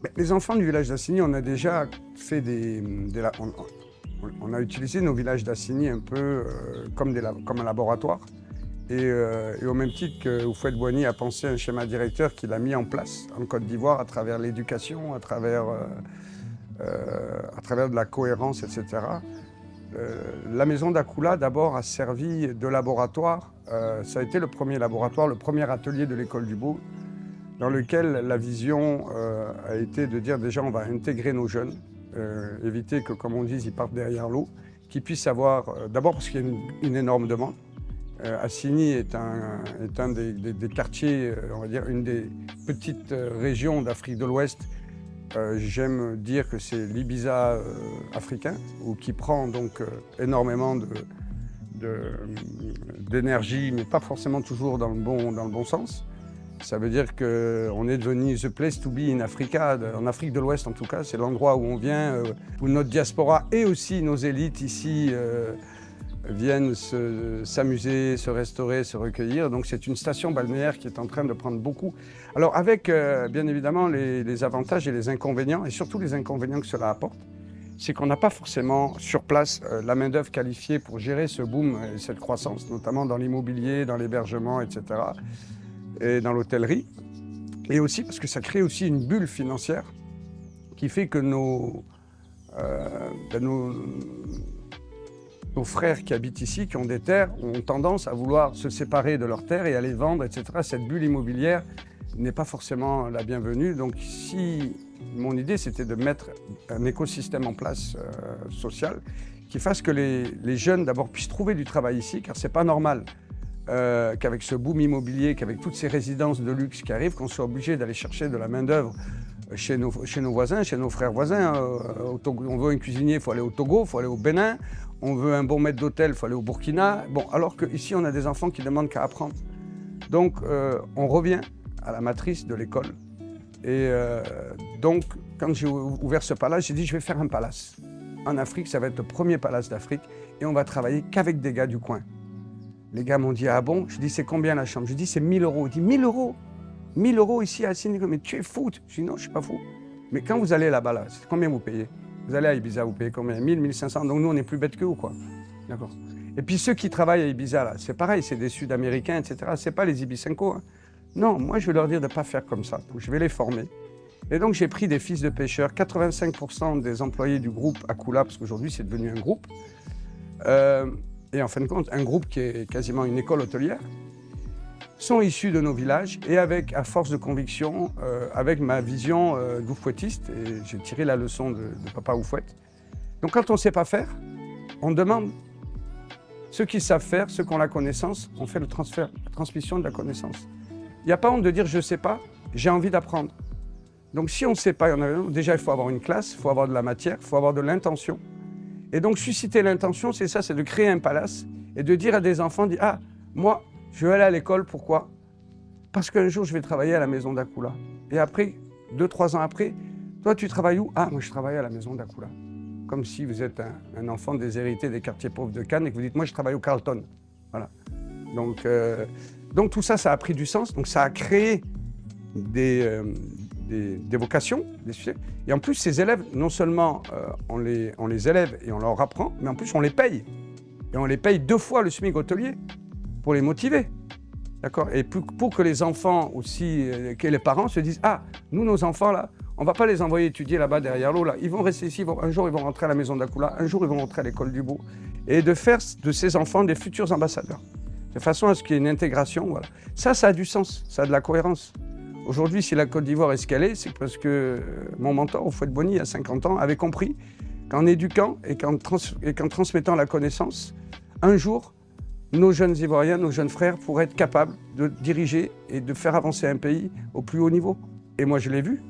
Mais les enfants du village d'Assigny, on a déjà fait on a utilisé nos villages d'Assigny un peu comme un laboratoire. Et au même titre que Houphouët-Boigny a pensé un schéma directeur qu'il a mis en place en Côte d'Ivoire à travers l'éducation, à travers de la cohérence, etc. La maison d'Akoula, d'abord, a servi de laboratoire. Ça a été le premier laboratoire, le premier atelier de l'école du Beau, dans lequel la vision a été de dire déjà on va intégrer nos jeunes, éviter que, comme on dit, ils partent derrière l'eau, qu'ils puissent avoir, d'abord parce qu'il y a une énorme demande. Assigny est un des quartiers, on va dire, une des petites régions d'Afrique de l'Ouest. J'aime dire que c'est l'Ibiza africain, qui prend donc énormément d'énergie, mais pas forcément toujours dans le bon sens. Ça veut dire qu'on est devenu the place to be in Africa, en Afrique de l'Ouest en tout cas. C'est l'endroit où on vient, où notre diaspora et aussi nos élites ici viennent s'amuser, se restaurer, se recueillir. Donc c'est une station balnéaire qui est en train de prendre beaucoup. Alors avec bien évidemment les avantages et les inconvénients, et surtout les inconvénients que cela apporte, c'est qu'on n'a pas forcément sur place la main-d'œuvre qualifiée pour gérer ce boom et cette croissance, notamment dans l'immobilier, dans l'hébergement, etc., et dans l'hôtellerie. Et aussi parce que ça crée aussi une bulle financière qui fait que nos frères qui habitent ici, qui ont des terres, ont tendance à vouloir se séparer de leurs terres et à les vendre, etc. Cette bulle immobilière n'est pas forcément la bienvenue. Donc mon idée, c'était de mettre un écosystème en place social qui fasse que les jeunes, d'abord, puissent trouver du travail ici, car c'est pas normal qu'avec ce boom immobilier, qu'avec toutes ces résidences de luxe qui arrivent, qu'on soit obligé d'aller chercher de la main-d'œuvre chez nos voisins, chez nos frères voisins. Au Togo, on veut un cuisinier, il faut aller au Togo, il faut aller au Bénin. On veut un bon maître d'hôtel, il faut aller au Burkina. Bon, alors qu'ici, on a des enfants qui demandent qu'à apprendre. Donc, on revient à la matrice de l'école. Et donc, quand j'ai ouvert ce palace, j'ai dit, je vais faire un palace. En Afrique, ça va être le premier palace d'Afrique. Et on va travailler qu'avec des gars du coin. Les gars m'ont dit, ah bon? Je dis, c'est combien la chambre? Je dis, c'est 1 000 €. Il dit, 1 000 €? 1 000 € ici à Assigny? Mais tu es fou? Je dis, non, je ne suis pas fou. Mais quand vous allez là-bas, c'est combien vous payez? Vous allez à Ibiza, vous payez combien? 1 000, 1 500. Donc nous, on est plus bêtes qu'eux ou quoi? D'accord. Et puis ceux qui travaillent à Ibiza, là, c'est pareil, c'est des Sud-Américains, etc. C'est pas les Ibicenco. Hein. Non, moi, je vais leur dire de ne pas faire comme ça. Donc je vais les former. Et donc j'ai pris des fils de pêcheurs, 85% des employés du groupe Akoula, parce qu'aujourd'hui, c'est devenu un groupe. Et en fin de compte, un groupe qui est quasiment une école hôtelière, sont issus de nos villages et avec, à force de conviction, avec ma vision d'Oufouettiste, et j'ai tiré la leçon de papa Oufouette. Donc quand on ne sait pas faire, on demande. Ceux qui savent faire, ceux qui ont la connaissance, on fait le transfert, la transmission de la connaissance. Il n'y a pas honte de dire je ne sais pas, j'ai envie d'apprendre. Donc si on ne sait pas, déjà il faut avoir une classe, il faut avoir de la matière, il faut avoir de l'intention. Et donc susciter l'intention, c'est ça, c'est de créer un palace et de dire à des enfants, ah, moi, je vais aller à l'école, pourquoi? Parce qu'un jour, je vais travailler à la maison d'Akoula. Et après, 2-3 ans après, toi, tu travailles où? Ah, moi, je travaille à la maison d'Akoula. Comme si vous êtes un enfant déshérité des quartiers pauvres de Cannes et que vous dites, moi, je travaille au Carlton. Voilà. Donc tout ça, ça a pris du sens. Donc ça a créé des vocations, des sujets. Et en plus, ces élèves, non seulement on les élève et on leur apprend, mais en plus, on les paye. Et on les paye 2 fois le SMIC hôtelier pour les motiver. D'accord? Et pour que les enfants aussi, que les parents se disent, ah, nous, nos enfants, là, on ne va pas les envoyer étudier là-bas derrière l'eau. Là. Ils vont rester ici, un jour, ils vont rentrer à la maison d'Akoula, un jour, ils vont rentrer à l'école du Beau. Et de faire de ces enfants des futurs ambassadeurs. De façon à ce qu'il y ait une intégration. Voilà. Ça a du sens, ça a de la cohérence. Aujourd'hui, si la Côte d'Ivoire est ce qu'elle est, c'est parce que mon mentor, Houphouët-Boigny, il y a 50 ans, avait compris qu'en éduquant et qu'en transmettant la connaissance, un jour, nos jeunes Ivoiriens, nos jeunes frères pourraient être capables de diriger et de faire avancer un pays au plus haut niveau. Et moi, je l'ai vu.